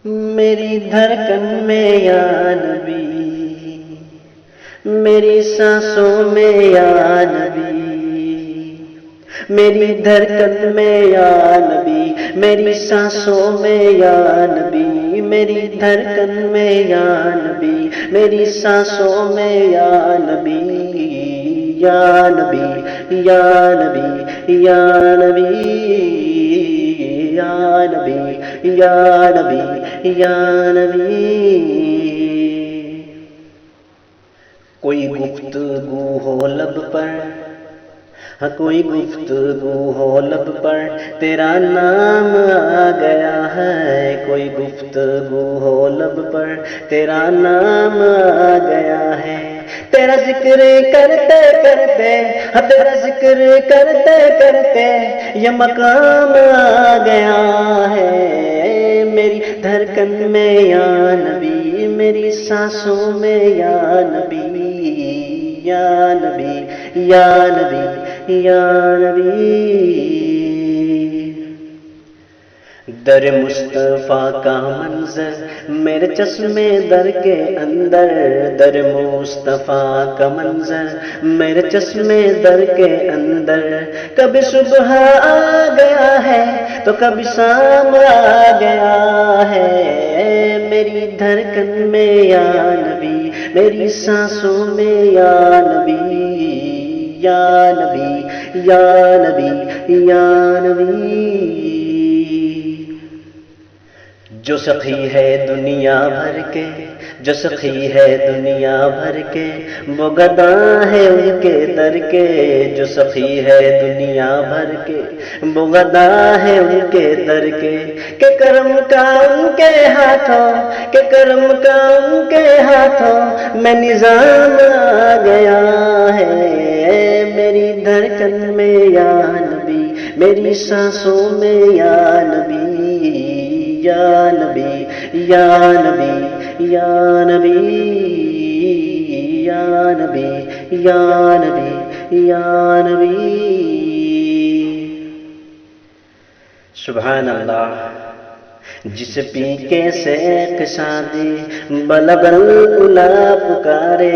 میری دھڑکن میں یا نبی، میری سانسوں میں یا نبی، میری دھڑکن میں یا نبی، میری سانسوں میں یا نبی، میری دھڑکن میں یا نبی، میری سانسوں میں یا نبی، یا نبی، یا نبی، یا نبی، یا نبی، یا نبی، یا نبی۔ کوئی گفتگو ہو لب پر، ہاں کوئی گفتگو ہو لب پر، تیرا نام آ گیا ہے۔ کوئی گفتگو ہو لب پر، تیرا نام آ گیا ہے۔ تیرا ذکر کرتے کرتے، ہاں تیرا ذکر کرتے کرتے، یہ مقام آ گیا ہے۔ میری دھڑکن میں یا نبی، میری سانسوں میں یا نبی، یا نبی، یا نبی، یا نبی۔ در مصطفیٰ کا منظر میرے چشمے در کے اندر، در مصطفیٰ کا منظر میرے چشمے در کے اندر، کبھی صبح آ گیا ہے تو کبھی شام آ گیا ہے۔ میری دھڑکن میں یا نبی، میری سانسوں میں یا نبی، یا نبی، یا نبی، یا نبی۔ جو سخی ہے دنیا بھر کے، جو سخی ہے دنیا بھر کے، وہ گدا ہے ان کے در کے۔ جو سخی ہے دنیا بھر کے، وہ گدا ہے ان کے در کے۔ کہ کرم کا ان کے ہاتھوں، کہ کرم کا ان کے ہاتھوں میں نظام آ گیا ہے۔ میری دھڑکن میں یا نبی، میری سانسوں میں یا نبی، یا نبی، یا نبی، یا نبی، یا نبی، یا نبی، یا نبی۔ سبحان اللہ۔ جس پی کے سے شادی بلغ العلا پکارے،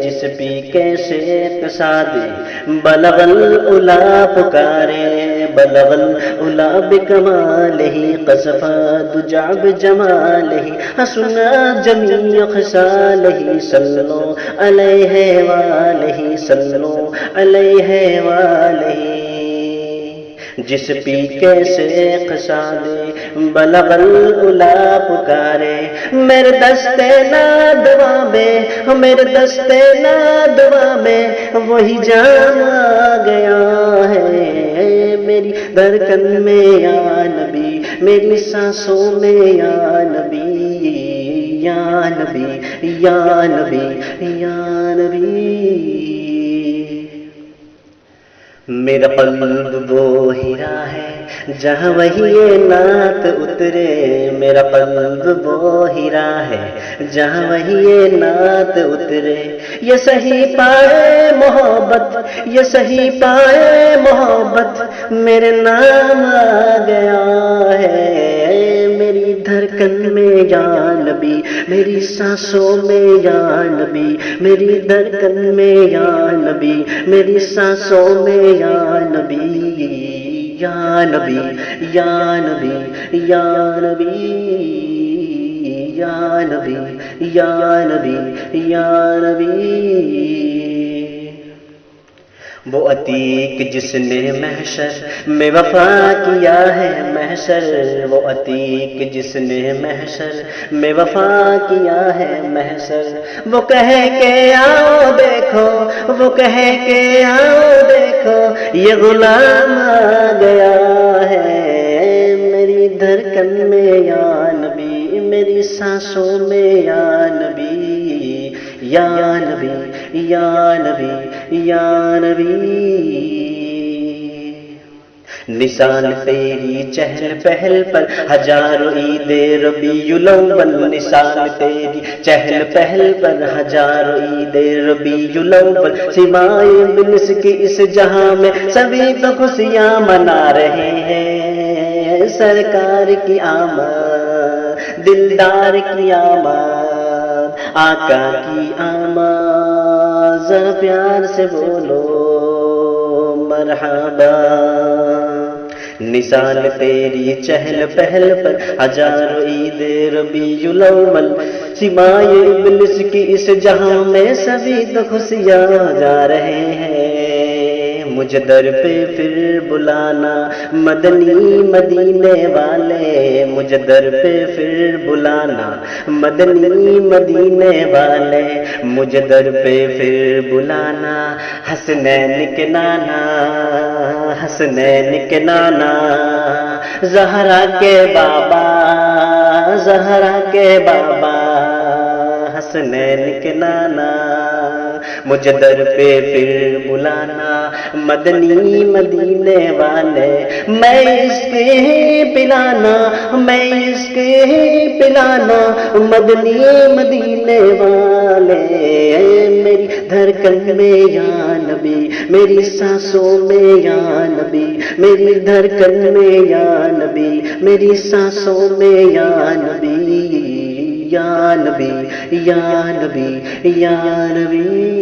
جس پی کے سے شادی بلغ العلا پکارے، بلغ العلا بکمالہ قصفا دجا بجمالہ، حسنا جمیع خصالہ، صلو علیہ وآلہ، صلو علیہ وآلہ۔ جس پی کے سے قصادے بلغ العلا پکارے، میرے دستے نادوا میں، میرے دستے نادوا میں وہی جام آ گیا ہے۔ میری دھڑکن میں یا نبی، میری سانسوں میں یا نبی، یا نبی، یا نبی، یا نبی۔ میرا قلب وہ ہیرا ہے جہاں وہی نعت اترے، میرا قلب وہ ہیرا ہے جہاں وہی نعت اترے۔ یہ صحیح پائے محبت، یہ صحیح پائے محبت، میرے نام آ گیا ہے۔ میری دھڑکن میں یا نبی، میری سانسوں میں یا نبی، میری دھڑکن میں یا نبی، میری سانسوں میں یا نبی، یا نبی، یا نبی، یا نبی، یا نبی، یا نبی، یا نبی۔ وہ عتیق جس نے محشر میں وفا کیا ہے محشر، وہ عتیق جس نے محشر میں وفا کیا ہے محشر، وہ کہے کہ آؤ دیکھو، وہ کہے کہ آؤ دیکھو، یہ غلام آ گیا ہے۔ میری دھڑکن میں یا نبی، میری سانسوں میں یا نبی، یا نبی، یا نبی، یا نبی۔ نشان تیری چہل پہل پر ہزاروں عید ربیع الاول، نشان تیری چہل پہل پر ہزاروں عید ربیع الاول، سوائے بنس کی اس جہاں میں سبھی تو خوشیاں منا رہے ہیں، سرکار کی آمد، دلدار کی آمد، آقا کی آمد، ذرا پیار سے بولو مرحبا۔ نثال تیری چہل پہل پر ہزاروں عید ربیع الاول، سوائے ابلیس کی اس جہاں میں سبھی تو خوشیاں جا رہے ہیں۔ مجھ در پہ پھر بلانا مدنی مدینے والے، مجھ در پہ پھر بلانا مدنی مدینے والے، مجھ در پہ پھر بلانا حسنین کے نانا، حسنین کے نانا، زہرا کے بابا، زہرا کے بابا، حسنین کے نانا، مجھ در پہ پھر بلانا مدنی مدینے والے۔ میں اس کے پلانا، میں اس کے پلانا مدنی مدینے والے، میری دھڑکن میں یا نبی، میری سانسوں میں یا نبی، میری دھڑکن میں یا نبی، میری سانسوں میں یا نبی، یا نبی، یا نبی، یا نبی۔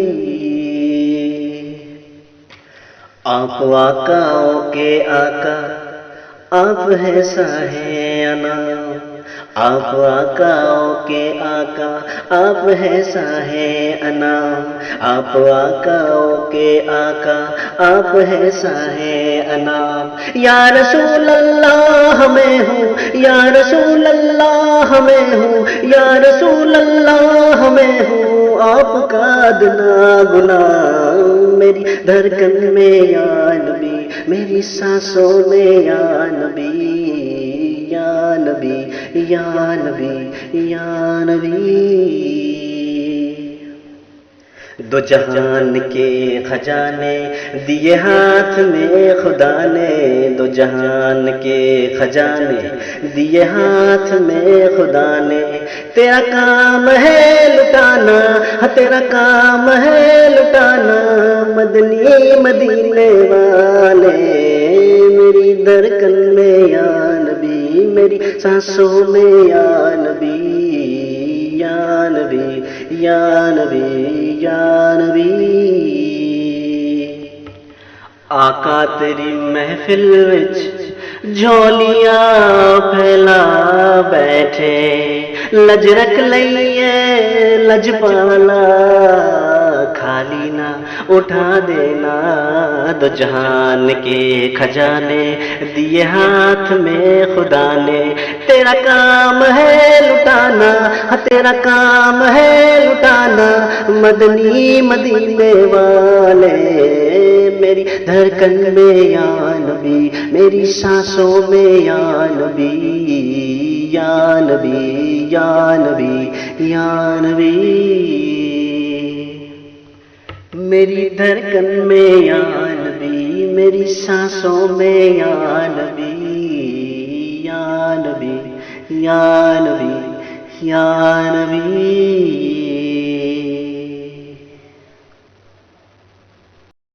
آپ آقاؤں کے آقا، آپ ہے ساہے انام، آپ آقاؤں کے آقا، آپ ہے ساہے انام، آپ آقاؤں کے آقا، آپ ہے ساہے انام۔ یا رسول اللہ میں ہوں، یا رسول اللہ میں ہوں، یا رسول اللہ میں ہوں آپ کا ادنا غلام، میری دھڑکن میں یا نبی، میری سانسوں میں یا نبی، یا نبی، یا نبی، یا نبی۔ دو جہان کے خزانے دیے ہاتھ میں خدا نے، دو جہان کے خزانے دیے ہاتھ میں خدا نے، تیرا کام ہے لٹانا، تیرا کام ہے لٹانا مدنی مدینے والے، میری دھڑکن میں یا نبی، میری سانسوں میں یا نبی، یا نبی، یا نبی، یا نبی۔ آقا تیری محفل وچ جھولیاں پھیلا بیٹھے، لج رکھ لئیے لج پالا، خالی نہ اٹھا دینا، دو جہان کے خزانے دیے ہاتھ میں خدا نے، تیرا کام ہے لٹانا، تیرا کام ہے لٹانا مدنی مدینے والے، میری دھڑکن میں یا نبی، میری سانسوں میں یا نبی، یا نبی، یا نبی، یا نبی، میری دھڑکن میں یا نبی، میری سانسوں میں یا نبی، یا نبی، یا نبی، یا نبی۔